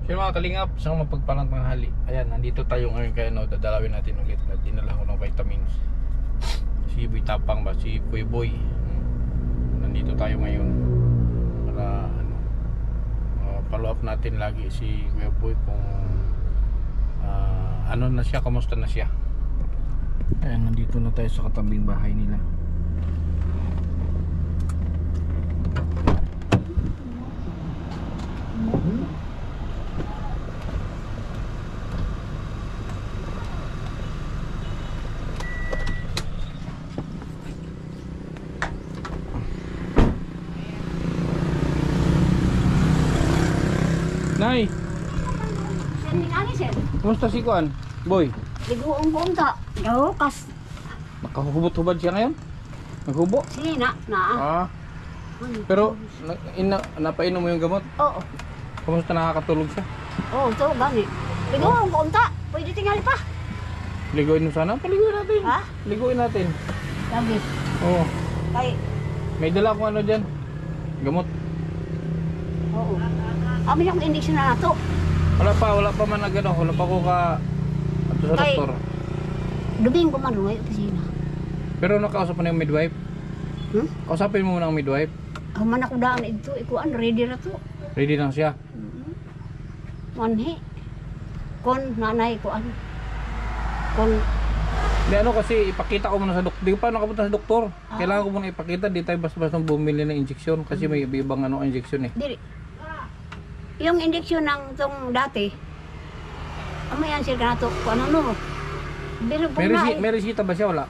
So mga kalingap, isang mapagpalang tanghali. Ayan, nandito tayo ngayon kaya dadalawin natin ulit at dinala ko ng vitamins. Si Boy Tapang ba? Si Boy Boy. Nandito tayo ngayon para follow up natin lagi si Kuya Boy kung ano na siya, kamusta na siya. Ayan, nandito na tayo sa katabing bahay nila. Nay, kumusta si Kuan? Boy, Liguong punta. Daw, kas. nakahubot-hubad siya ngayon? Naghubo? Sige na. Pero napainom mo yung gamot? Oo. Kumusta nakakatulog siya? Oo, ito, gani. Liguong punta. Pwede tingali pa. Liguin mo sana? Paliguin natin. Ha? Liguin natin. Sabi. Oo. Kay, May dala akong ano dyan. Gamot. oo. Amin akong injection na nato. Wala pa man nagano. Wala pa ko ka ato sa Kay- doktor. Dubing ko man ngay opisina. Pero nakausap mo na yung midwife? Kausapin mo muna ang midwife. Human ako daan ito. Ikuan, ready na to. Ready lang siya. Manhi. Kon, nanay ko ano. Kon, Hindi ano kasi ipakita ko muna sa doktor. Di ko pa nakapunta sa doktor. Kailangan ko muna ipakita. Di tayo basta-basta bumili ng injection. Kasi may ibang ano injection eh. diri. Yung injection ng tong dati, amayan sila ka na to. Kung ano no. Pero po na May resita ba siya? Wala.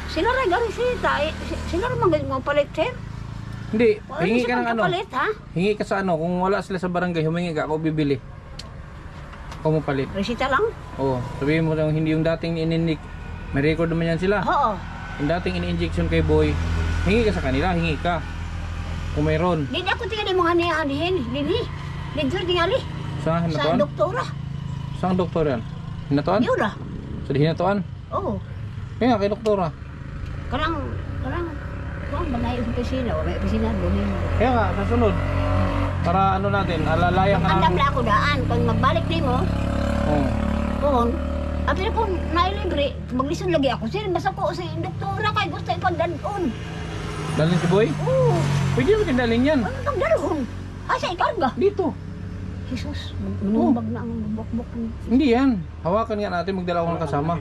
sila rin gari sita. Sila rin magaling mo palit, sir. Hindi. Wala Hingi siya ka ng ano. magkapalit, ha? Hingi ka sa ano. Kung wala sila sa barangay, humingi ka. Ako bibili. Ako mo palit. Resita lang? Oo. Sabihin mo lang hindi yung dating ininik. May record naman yan sila. Oo. Yung dating ini-injection kay Boy. Hingi ka sa kanila. Hingi ka. Kung mayroon. Dili ako tingali mga nianihin. Dili. Dito tingali. Sa Sa hinatuan? doktora. Saan doktor yan? Hinatuan? Yun na. Sa hinatuan? Oo. Kaya kay doktora. Karang, kung ba na yung opisina? O may opisina, doon. Kaya nga, sa sunod. Para ano natin, alalayan ka Andam namin. na ako daan. Kung magbalik din mo, Oo. kung, pero kung nailibre, maglison lagi ako. Sir, basta ko sa doktora kay gusto ipagdadon. Dalhin si Boy? Oo. Pwede mo din dalhin yan. Ano pagdadon? Asa ikarga? Dito. Jesus, manumbag na ang bukbok. Hindi yan. Hawakan nga natin, magdala ko ng kasama.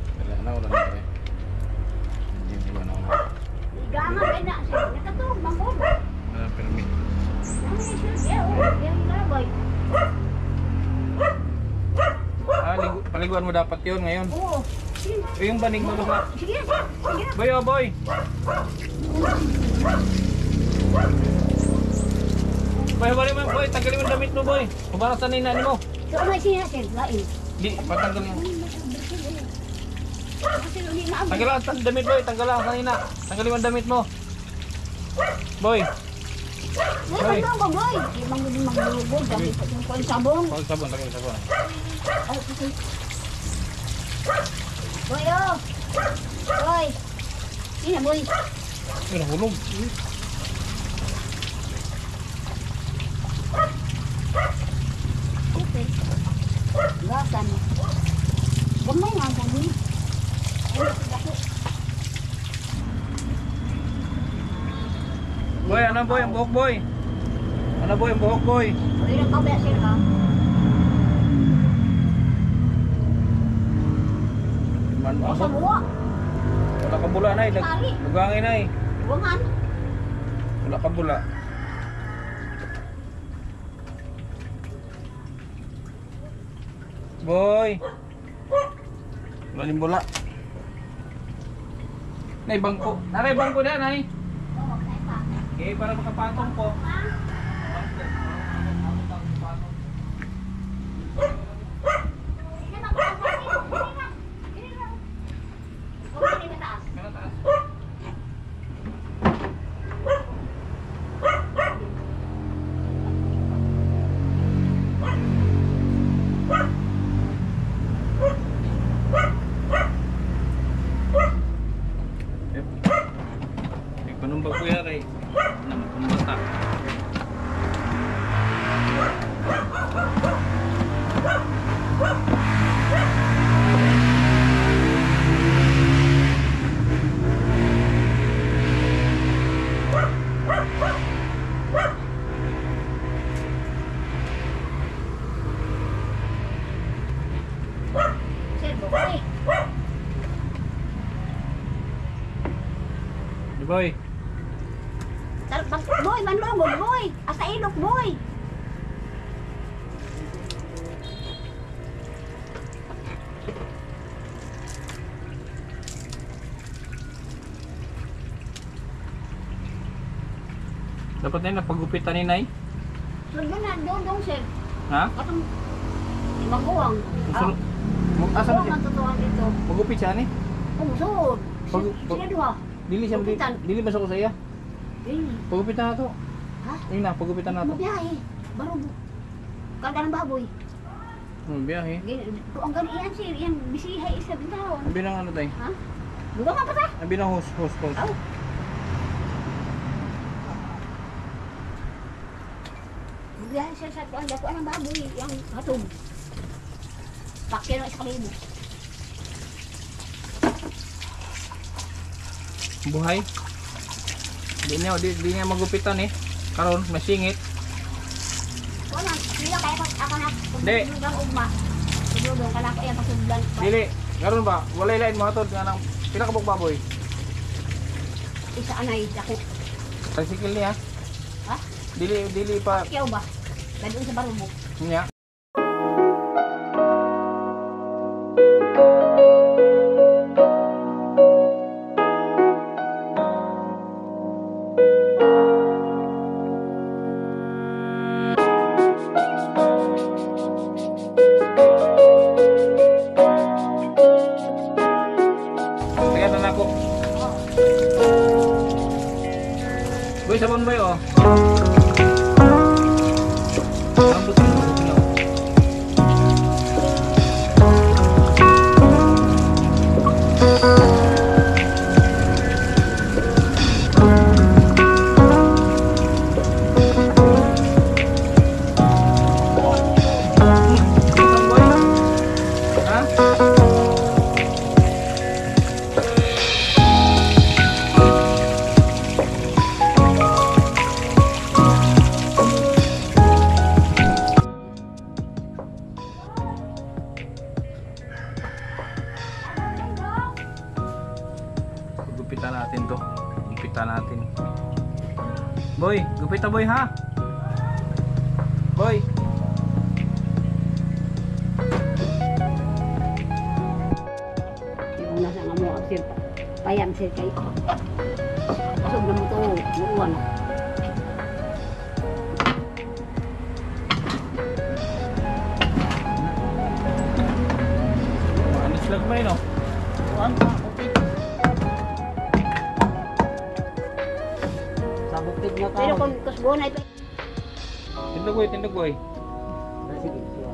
Wala na eh. Hindi ba na ako. Igangan kay na, sir. Nakatulog, mangod. Wala permit. Ano yung sir? Yung garabay. Paliguan mo dapat yun ngayon. Oo. Yung banig mo ba? Sige, sir. Sige na. Boy, oh boy! Boy, balik mo boy, tanggalin mo yung damit mo boy. Pabarasan na yung nani mo. So, ano yung siya, sir? Lain. Di, patanggal mo. Kasi hindi na ako. Tanggalan ang damit boy, tanggalan ang kanina. Tanggalin mo ang damit mo. Boy, Ay, ano ko, boy? Di maglulugod. Dami pa yung sabon. pag sabon, tanggalin sabon. Ay, okay. Boy, oh. Boy. Hindi na, boy. Ay, nahulog. Okay. Gasan. Gamay nga po, boy. Ay, dako. Boy, ano boy, ang buhok boy? Ano boy, ang buhok boy? Ay, nakabaya, sir, ha? Man, O, sa abot. buwa. Wala ka bula na eh. Lugangin na eh. Buwangan. Wala ka bula. Boy. Wala yung bula. Nay, bangko. Naray, bangko na, nay. Okay, para makapatong po. kuya kay kumata. Sir, boy. Di boy. Boy, manlugod, boy. Asa ilok, boy. Dapat na napagupitan ni Nay. So, yun na, dong, sir. Ha? Katong maguwang. Asa Asa na na siya? tutuan dito. Magupit siya ni? Pumusod. Sige, duha. Dili siya Gupitan. dili ba sa kusaya? Eh, Pagupitan na to. ha? Ayun na, pagupitan na to. Mabiyahe. Baro, karga ng baboy. Biyahe. Ang gani yan, sir. Yan, bisihay isa bitaon. Abi nang ano tay? Ha? Buka nga pa ta? Abi nang host. Aw. Mabiyahe siya sa tuwan. Dato ng baboy. Yang hatog. Pakyan ng isa kalibo. Buhay. Di niya magupitan eh. Karon masingit. Wala, sila kaya ako na. Hindi. Pagdudang ugma. Pagdudang ka na ako yan. Pasudlan. Dili. Karon ba? Walay lain mo hatod nga nang pila ka buk baboy. Isa anay. Ako. Tricycle niya. Ha? Dili pa Kaya ba? Dadun sa barubok. niya. Tingnan na ako. Boy, sabon boy oh. Rambut mo, tingnan mo. Sabon boy? Ha? Gupitan natin to. Gupitan natin. Boy, gupitan boy ha. Boy. Yung una sa nga mo, sir. Payan, sir, kayo. Pasog na mo to. Muruan. Ano slag ba yun oh? Muruan pa. Okay. Sabuktig na Pero kung kusbo na ito. Tindog boy, tindog boy. Sige, siya.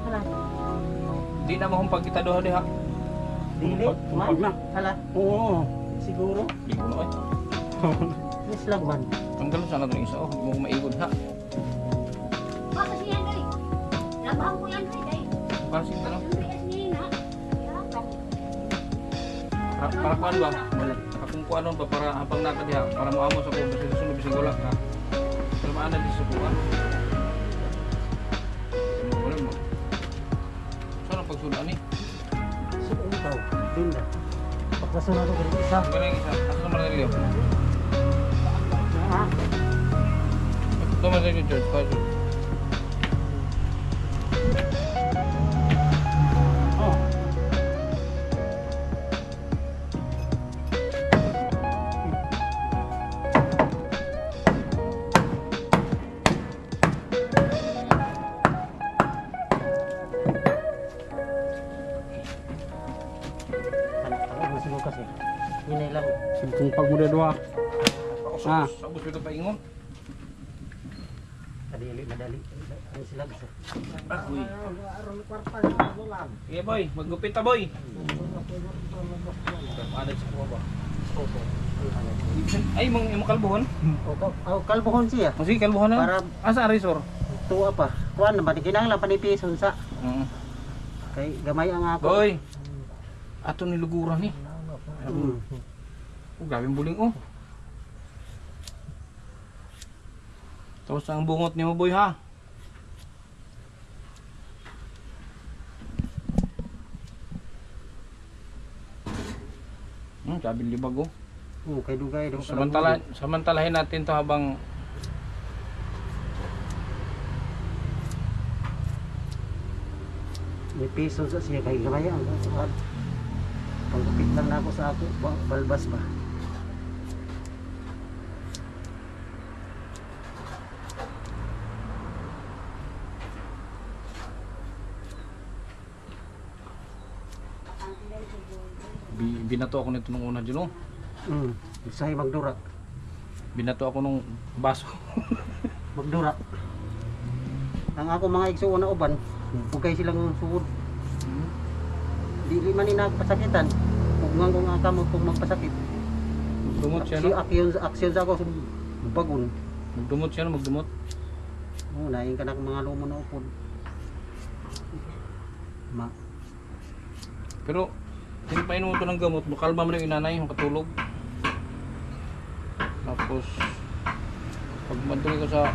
Hala. Di na mo pag kita doha diha. Dili, Huwag na. Hala. Oo. Siguro. Di ko na eh. Miss Lagman. Tanggal sana itong isa oh. Hindi mo maigod ha. Baka siya yan, guys. Labahan ko yan, guys. Pasing ka no? Yung bigas niya yun, ha? Para kuan ba? Akong kuan ba para habang nata diha para moamo sa kung basta sunod bisig wala ka. Pero maana di sa kuan. Wala mo. Saan ang pagsulaan ni? Siguro ikaw. Din na. Pagkasunod ko rin isa. Wala yung isa. Asa naman ang liyo? Ha? Ito man yung George. Pasok. Oh. Ano masih kasi. Yun lang. Kung pag mo dua. Ah. Sabos ito pa ingon. Kadili madali. Ano sila gusto? Uy. Okay boy, maggupit ta boy. Ano sa kuha ba? Ay, imong kalbuhon? Oh, kalbuhon siya. O sige, kalbuhon na. Para Asa resor? tuwa pa. Kuan naman kinahanglan panipison sa kay gamay ang ako. Boy. Ato ni luguran ni. Mm. Oh, grabe ang buling oh. Tapos ang bungot ni mo boy ha. Sabi libag oh. Kay dugay do. Samantalahin natin to habang May piso sa siya kay gamay ang pagupit lang na ako sa ako balbas ba. binato ako nito nung una dyan oh. Usahay magdura. Binato ako nung baso. Magdura. Ang ako mga igsuon na uban, pugay silang suod. Dili man ni nagpasakitan. Kung kung ang kamot kung magpasakit. Magdumot siya Si no? aksyon sa ako bagon. Magdumot siya no? Magdumot. Naing ka na mga lumo na upod. Pero tinipainom mo ito ng gamot, makalma mo na yung inanay, makatulog. Tapos pag mantuloy ko sa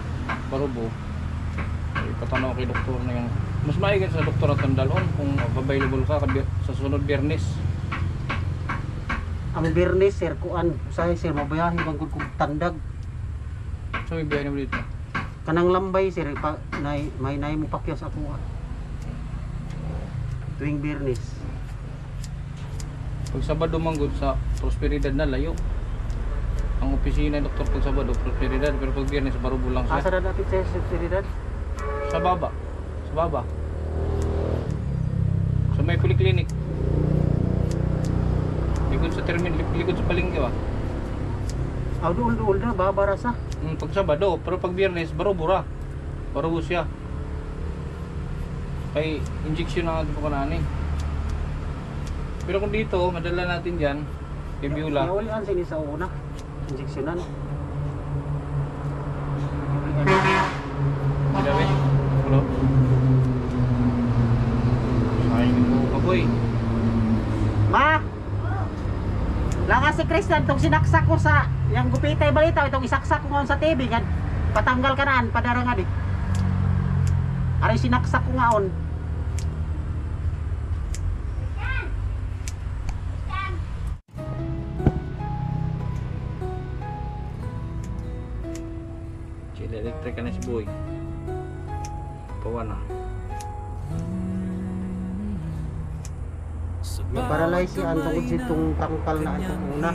Barubo, ipatanaw kay doktor na yung mas maigan sa doktor at tandalon kung available ka sa sunod Biyernes. Ang Biyernes sir kuan, usahay sir mabayahin bang kung tandag. So may biyahe mo dito. Kanang lambay sir may nay mo pakyos ako. Tuwing Biyernes. Pag Sabado manggod sa Prosperidad na layo. Ang opisina ng doktor pag Sabado Prosperidad, pero pag Biyernes sa Barubo lang siya. Asa na dapat sa Prosperidad? Sa baba. Sa baba. Sa may polyclinic. Likod sa likod sa palengke ba? Doon na babara sa. Pag Sabado, pero pag Biyernes Barubo ra. Barubo siya. Kay injection na nga po kanani. Pero kung dito, madala natin dyan, kay Beulah. Naulian sini sa una. Injeksyonan. Gabi? Hello? Sayang mo kaboy. Ma! Langa si Christian, itong sinaksak ko sa yung gupitay balita, itong isaksak ko ngayon sa TV yan. Patanggal ka naan, padara nga di. Aray sinaksak ko ngayon. Sila electric ka na si boy. Pawa na. Paralyze siya ang tungkol sitong tangkal na itong una.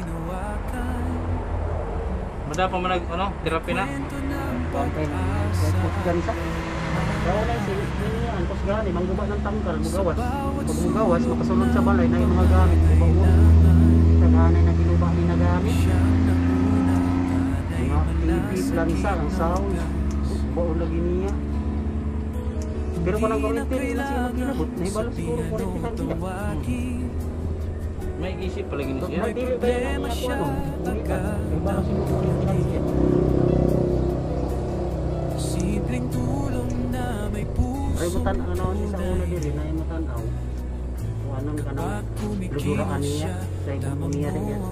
Mada pa manag, ano, therapy na? Okay, kaya gansa. Paralyze siya, antos gani, mangguba ng tangkal, mugawas. Pag mugawas, makasunod sa balay na yung mga gamit. Sa ganay na ginuba ni na gamit. Mga TV, plansa, ang sound. Baon lagi niya. Pero kung ang kuryente rin na siya magkinabot, nahibalo siguro kuryente kan siya. May isip pala gini siya. May dili ba yung mga ano, umikan, nahibalo siguro kuryente kan siya. Simpleng tulong na may puso. Ay mutan ang ano siya sa una dili na yung mutanaw. Kung anong kanang luguraan niya, sa ibang niya rin yan.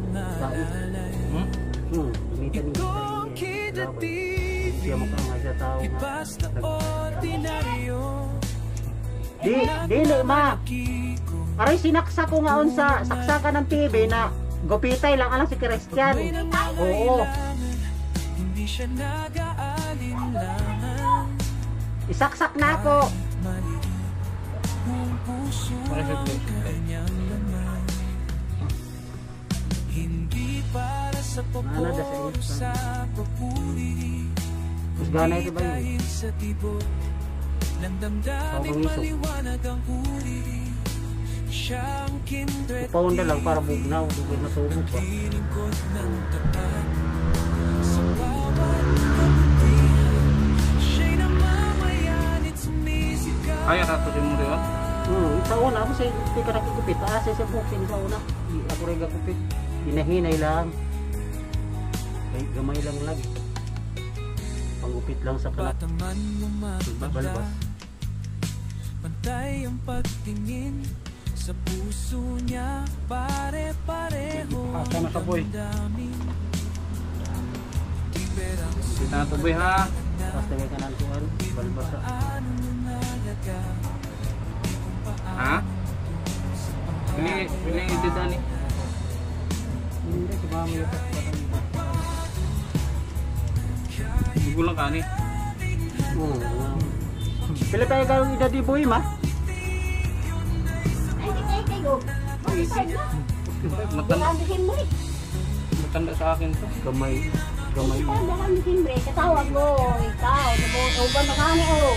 Umitan niya sa siya mo kang nga tao nga. Dili ma. Aray sinaksa ko nga sa saksakan ng TV na gupitay lang alang si Christian. Oo. Hindi siya nag-aalinlangan. Isaksak na ako. Buong puso ang kanyang laman. Hindi para sa pagpop sa papuri. Gana ito ba yun? Sa tibok ng damdaming maliwanag ang uri. Siyang kindred Paunda lang para bugnaw, bugnaw na subok pa. lingkod ng tapat. Sa bawat kabutihan, siya'y Kaya ka to si mo rin. Sa una ako siya, hindi ka nakikupit. Siya boxing sa una. Di ako rin kakupit. Hinahinay lang. Ay, gamay lang lagi. Pangupit lang sa kalat. Pataman mo mapala. Balbas. Pantay ang pagtingin sa puso niya. Pare-pareho Asa na ka, boy? damdamin. Di perang Kita na to boy ha. Tapos tagay ka ng tuwan. Balbas. ano nalaga. Ha? Pili dida ni. Hindi, kumama yung Gugulang ka ni. Pila tayo karong edad di boy ma? Ay, kayo. Matanda, Dalam Desember. matanda sa akin to. Gamay. Gamay. Dalam Desember. Katawag mo. Ikaw. Uban na kani o.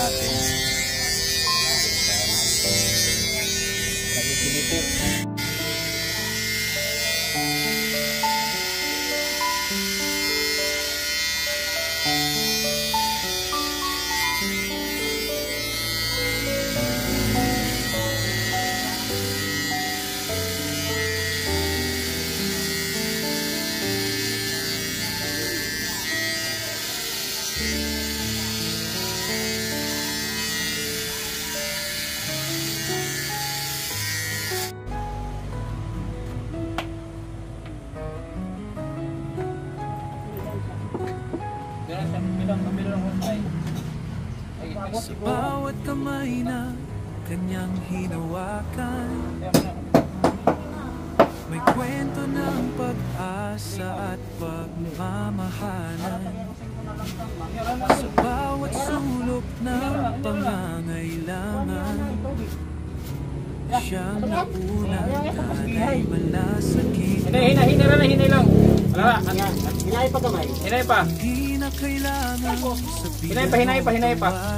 natin. Nagigili po. Sa bawat kamay na kanyang hinawakan, may kwento ng pag-asa at pagmamahalan. Sa bawat sulok ng pangangailangan, siyang nauna dahil malasakit. Hinay lang. Wala. Hinay pa kamay. Hinay pa. Hindi na kailangan sabihin Hinay pa.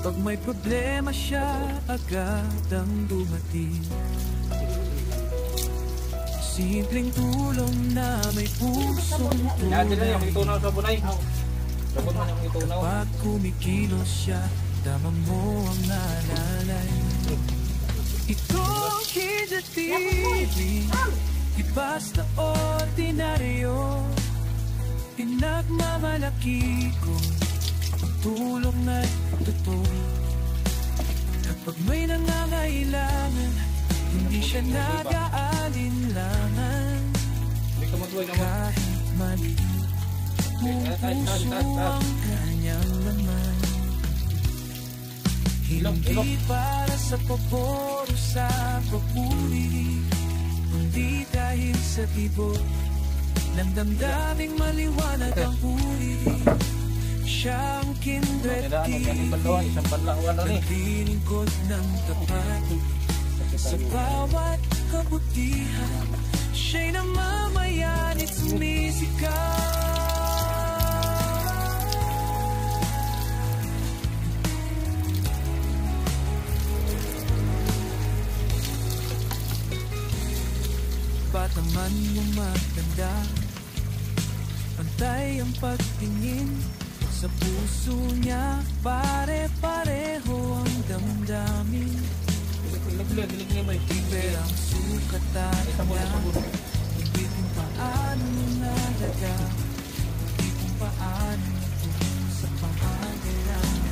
Pag may problema siya, agad ang dumating. Simpleng tulong na may pusong Yan sila yung tunay. itunaw sa bunay. Sabon mo yung itunaw. Kapag kumikilos siya, dama mo ang alalay. Ito ang Kidja TV, di basta ordinaryo. Pinagmamalaki ko ang tulong at totoo. Kapag may nangangailangan, hindi siya nag-aalinlangan. Kahit maliit, puso ang kanyang laman. Hindi para sa paboro sa papuri, kundi dahil sa tibok ng damdaming maliwanag ang uri. Siyang kindred TV, naglilingkod ng tapat. Sa bawat kabutihan, siya'y namamayan at sumisigaw. Bataman mo maganda, pantay ang pagtingin. Sa puso niya, pare-pareho ang damdamin. Iber ang sukatan niya, hindi kung paano nalaga, hindi kung paano sa pangangailangan.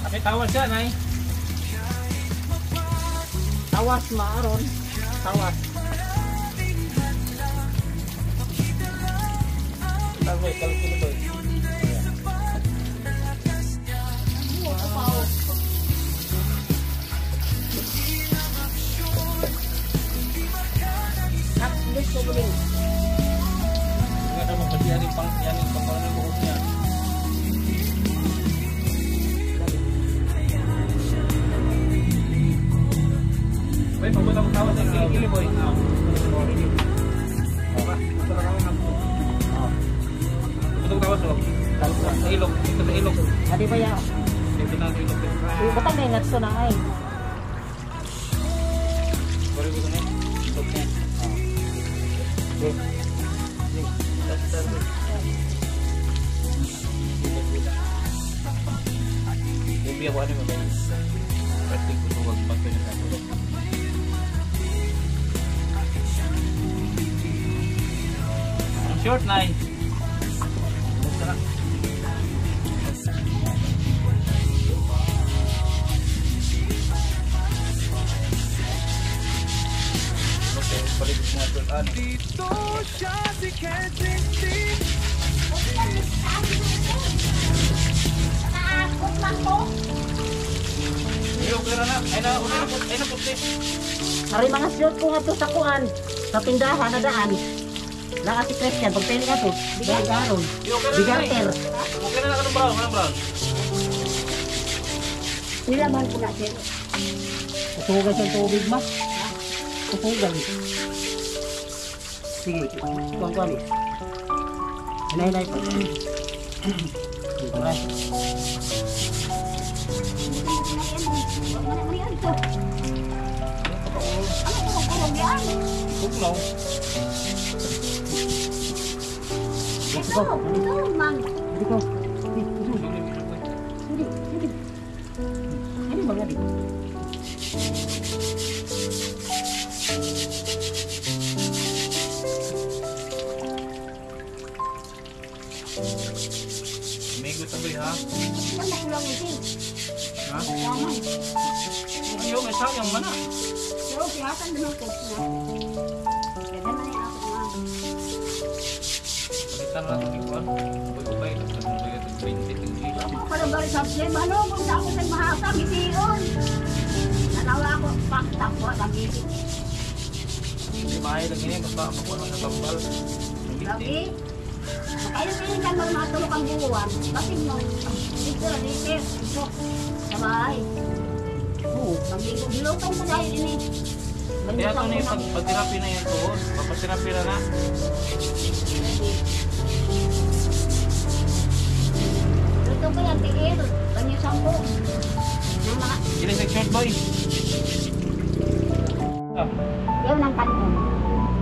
May tawas siya, Nay. Tawas maaron. Tawas. Tawas, kalkilo to. Gusto ko din. Nga daw magpati yan yung pangkalan ng buhok niya. Boy, pabuta mo tawas ng kilikili, boy. Pabutang tawas, oh. Sa ilok. Ito sa ilok. Adi ba ya? Ito na sa ilok. Batang na ingat so na ay. Sorry, buto na yun. Ilok niya. Hindi ako ano mo ba? Pwede ko ito wag pagka na katulog. Ang short, Nay. Basta na. Okay, balik mo ito. Ano? Dito siya si Kidja TV. Ilok na na. Ay na puti. Ari mga shoot ko nga to sa kuan. Sa tindahan na daan. Laka si Christian, pagpili nga to. Bigaron. Ilok na na. Bigarter. Okay na ka ng brown. Anong brown? Nilaman ko na sir. Kusugan sa tubig ma. Kusugan. Sige, kuwan-kuwan eh. Hinay-hinay pa. Ay, Mani ito. Ano kurong-kurong yan? Tugnaw. Ito, man. hindi ko. Hindi. Ano ba yan? Amigo tabi ha. Ano na ulang ito? Ha? Yaman. Ayaw, may sayang man ah. Pero siyatan din ang coach na. Kaya naman yung ako na. Palitan lang ito ikuan. Bugay lang. Bugay ito 20 Ako pala bari sa slim. Ano, kung saan ako sa mahasang isiyon. Nanawa ako, paktakbo at ang isip. Hindi maahay lang ganyan. Basta ako lang sa tambal. Lagi. Kaya pili ka mag matulog ang buwan. Bakit mo? Dito na dito. Dito. Sa bahay. Oo. Pag-ligo. Dilutong ko dahil ini. Kaya ito na yung pagtirapi na yung tuhod. Papatirapi na na. Luto ko yan, tigil. Ganyan sampo. Ng mga, Gila sa short boy. Ah. yaw ng kanon.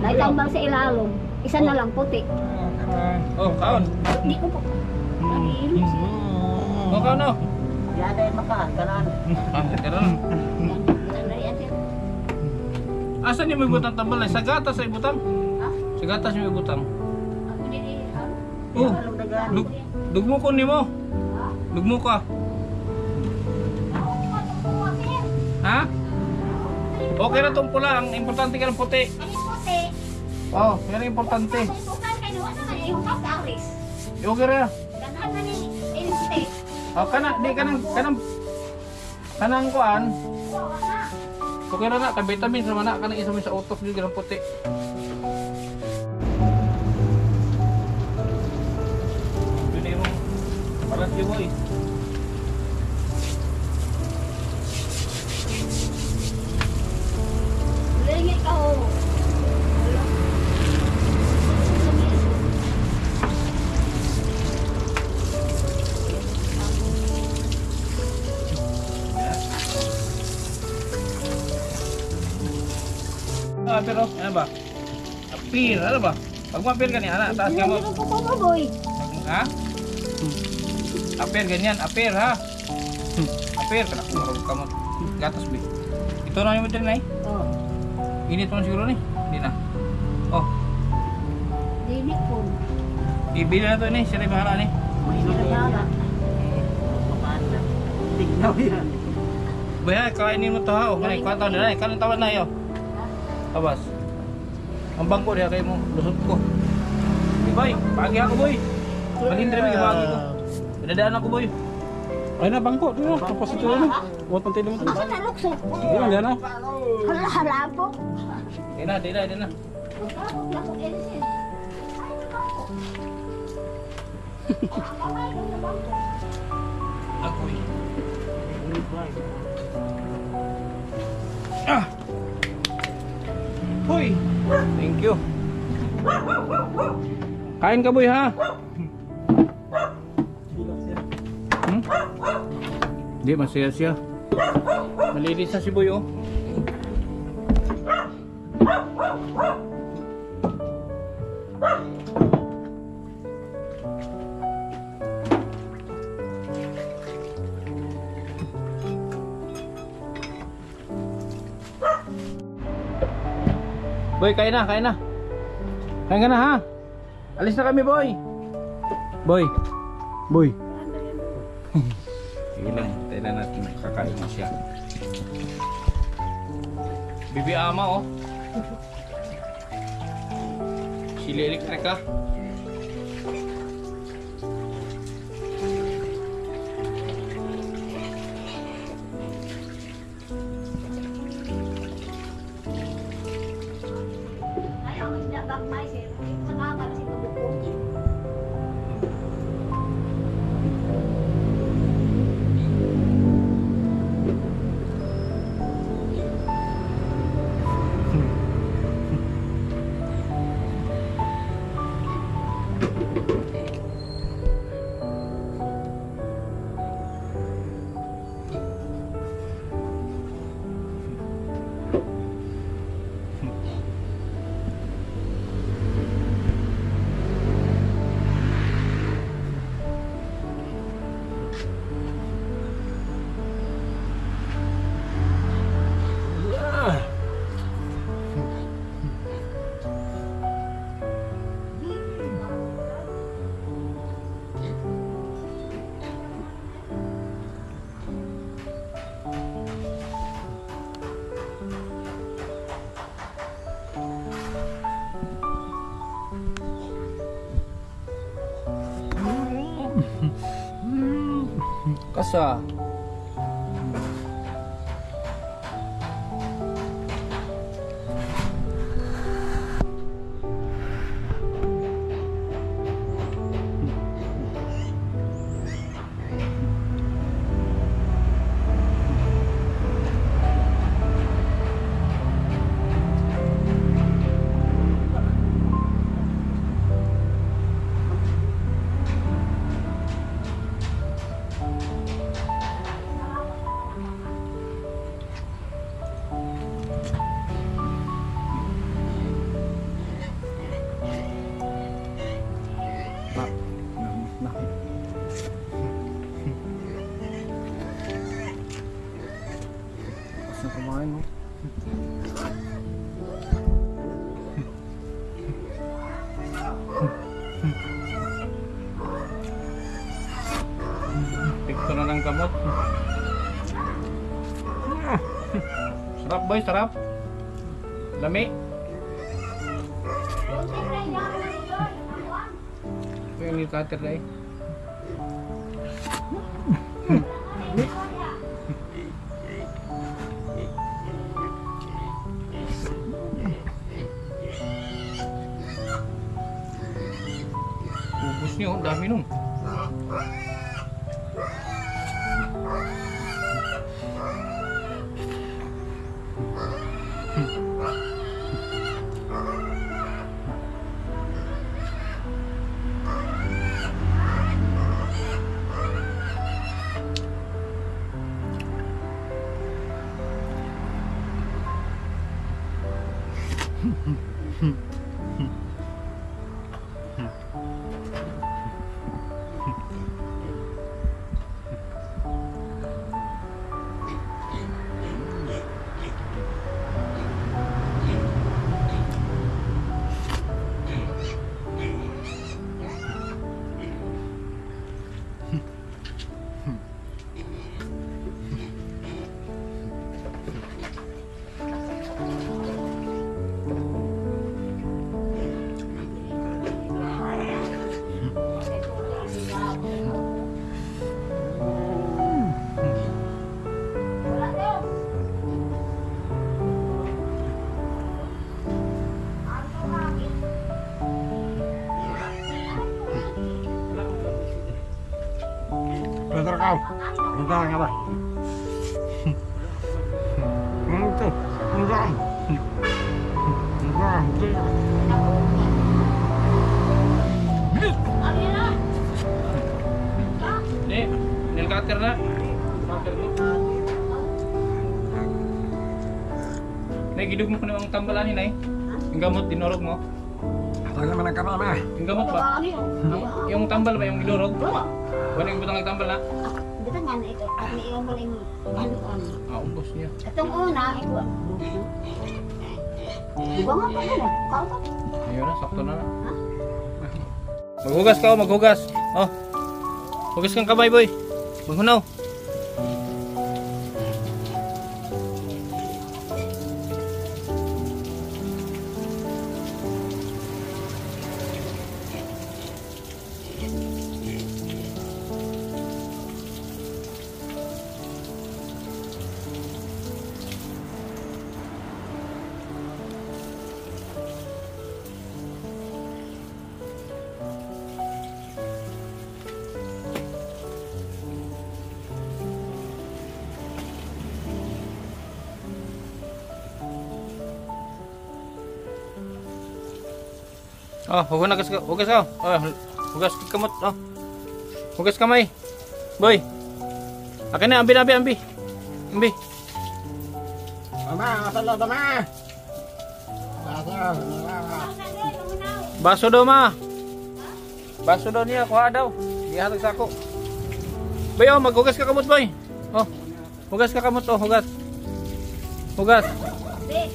Naitambal sa ilalong. Isa na lang puti. Oh, kaon. Hindi ko po. Nahihilo siya. Oh, kaon no. Yan ay makaan, kanaan. Ah, karon. Yan, yan na yan, sir. Asan yung may butang tambal na? Sa gatas ay butang. Ha? Sa gatas yung may butang. Ako din eh. Oh, Along dagan. dugmo ko nimo. Dugmo ka. Ha? Okay na tong pula, ang importante ka ng puti. Kani puti. Oh, yan ang importante. Kani puti. Kani wala naman yung kaparis. Okay ra. Ganahan na ni puti. Oh, di kanang kuan. Wala na. Okay ra na, ka vitamin sa mana kanang isa mo sa utok jud ng puti. Dili mo. Para si boy. Lingit ka o. Ah, pero ano ba? Apir, ano ba? Pag mapir ka niya, taas ka mo. Lingit ko po boy. Ha? Apir ganyan, apir ha. Apir, kana marog ka mo. Gatas bi. Ito na yung din ay. Oh. Init mo siguro ni. Hindi na. Oh, Dinik po. ibili na to ni, sila bahala ni. May nagara. Makaan na. Tignaw yan. Baya, kainin mo to ha. Oh, kanay, kwantaw na na. Kanang tawad na yo. Tabas. Ang bangko diha kay mo, lusot ko. Boy, pagi ako boy. Malindre mi pagi ko. Pinadaan ako boy. Ay na bangko dito. Tapos ito na. Huwag pantay mo. Asa na lukso? Di man diyan. Hala hala po. Di na. Magkakot lang kung edisin. Ay, nabangko. Ang kamay ng nabangko. Ako'y. Ah! Hoy! Thank you. Kain ka boy ha? Hmm? Hindi, masaya siya. Malinis na si boy oh. Boy, kain na. Kain ka na ha. Alis na kami, boy. Boy. Sige lang, tayo natin kakain na siya. Bibi ama oh. Sili electric ha. Ayaw, hindi na gagmay sir. Sa kakal si Tubukong. Kasa. Sa kumain mo. Pikto na ng kamot. Sarap boy, sarap. Lami. Ito yung new cutter na eh. Ubus niyo, ang dami nun. Bentar kau. Bentar nga ba? Ito. Bentar. Bentar. Ni, nail cutter na. Cutter ni. Nay, gidug mo ko na ang tambalan ni Nay. Yung gamot, dinurog mo. Tagal naman ang kamama. Yung gamot ba? Yung tambal ba, yung dinurog? Wala yung butang nagtambal na? Dito nga na ito. At may iwan mo lang yung haluan. Ubos niya. Itong una, ito. Diba nga pa yun eh. Kautot. Ayun na, sakto na na. Maghugas ka, maghugas. Oh. Hugas kang kamay, boy. Maghunaw. Oh, hugas ka. Hugas ka. Oh, hugas ka kamot. Oh. Hugas kamay. Boy. Akin na, ambi. Ambi. Mama, asal ba ma? Baso daw ma. Baso daw niya, kuha daw. Gihatag sa ako. Boy, oh, maghugas ka kamot, boy. Oh. Hugas ka kamot, oh, hugas. Hugas. Be.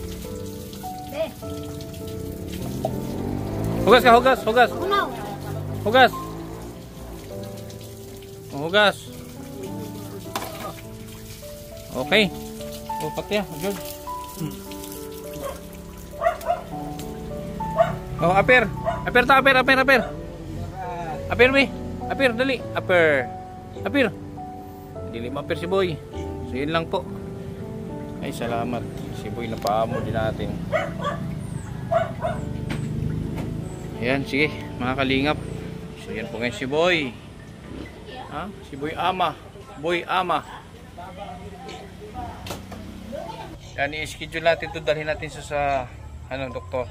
Hugas ka, hugas. Unaw. Hugas. Oh, hugas. Okay. Oh, pati ya, George. Oh, aper. Aper, Aper, mi. Aper, dali. Aper. Dili mapir si Boy. So yun lang po. Ay salamat. Si Boy na paamo din natin. Ayan, sige mga kalingap. So yan po ngayon si Boy. Ha? Si Boy Ama. Boy Ama. Yan, i-schedule natin ito. Dalhin natin sa doktor.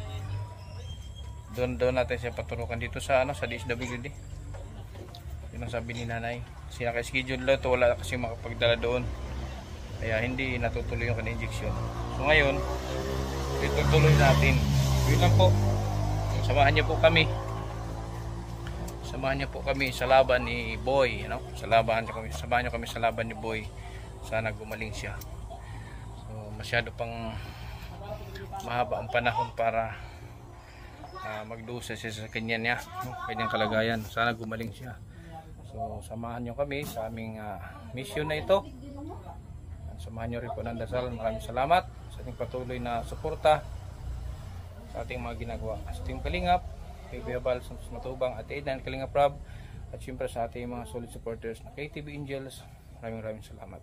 Doon natin siya paturukan dito sa sa DSWD. Yun ang sabi ni nanay. Kasi naka-schedule lang ito. Wala kasi makapagdala doon. Kaya hindi natutuloy yung kanyang injection. So ngayon, itutuloy natin. Yun lang po. Samahan niyo po kami. Samahan niyo po kami sa laban ni Boy, samahan niyo kami sa laban ni Boy. Sana gumaling siya. So masyado pang mahaba ang panahon para magdusa siya sa kanyang kalagayan. Sana gumaling siya. So samahan niyo kami sa aming mission na ito. Samahan niyo rin po ng dasal. Maraming salamat sa ating patuloy na suporta sa ating mga ginagawa. Sa ating Kalingap, Baby Abal, Matubang, at Aidan, Kalingap Rob, at syempre sa ating mga solid supporters na KTV Angels. Maraming salamat.